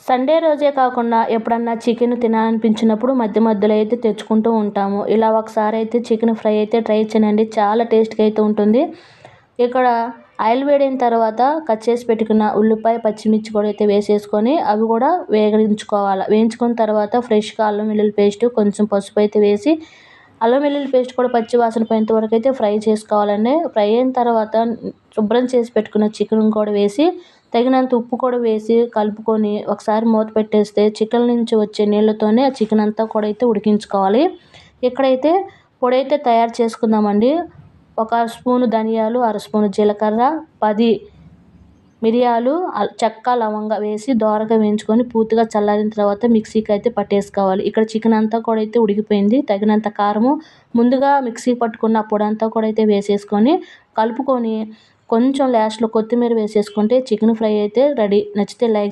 Sunday రోజే కాకుండా ఎప్పుడన్నా చికెన్ తినాలనిపించినప్పుడు మధ్య మధ్యలో అయితే తెచ్చుకుంటూ ఉంటాము. ఇలా ఒకసారి అయితే చికెన్ ఫ్రై అయితే ట్రై చేయండి, చాలా టేస్ట్గా అయితే ఉంటుంది. ఇక్కడ ఆయిల్ వేడైన తర్వాత కట్ చేసి పెట్టుకున్న ఉల్లిపాయ పచ్చిమిర్చి కూడా అయితే వేసేసుకొని అవి కూడా వేగించుకోవాలి. వేయించుకున్న తర్వాత ఫ్రెష్గా అల్లం వెల్లుల్లి పేస్ట్ కొంచెం పసుపు అయితే వేసి అల్లం వెల్లుల్లి పేస్ట్ కూడా పచ్చి వాసన పోయేంత వరకు అయితే ఫ్రై చేసుకోవాలండి. ఫ్రై అయిన తర్వాత శుభ్రం చేసి పెట్టుకున్న చికెన్ కూడా వేసి తగినంత ఉప్పు కూడా వేసి కలుపుకొని ఒకసారి మూత పెట్టేస్తే చికెన్ నుంచి వచ్చే నీళ్ళతోనే ఆ చికెన్ అంతా కూడా అయితే ఉడికించుకోవాలి. ఇక్కడైతే పొడి అయితే తయారు చేసుకుందామండి. ఒక స్పూను ధనియాలు, అర స్పూను జీలకర్ర, 10 మిరియాలు, చెక్క, లవంగా వేసి దోరగా వేయించుకొని పూర్తిగా చల్లారిన తర్వాత మిక్సీకి అయితే పట్టేసుకోవాలి. ఇక్కడ చికెన్ అంతా కూడా అయితే ఉడికిపోయింది. తగినంత కారము, ముందుగా మిక్సీ పట్టుకున్న పొడంతా కూడా అయితే వేసేసుకొని కలుపుకొని కొంచెం లాస్ట్లో కొత్తిమీర వేసేసుకుంటే చికెన్ ఫ్రై అయితే రెడీ. నచ్చితే లైక్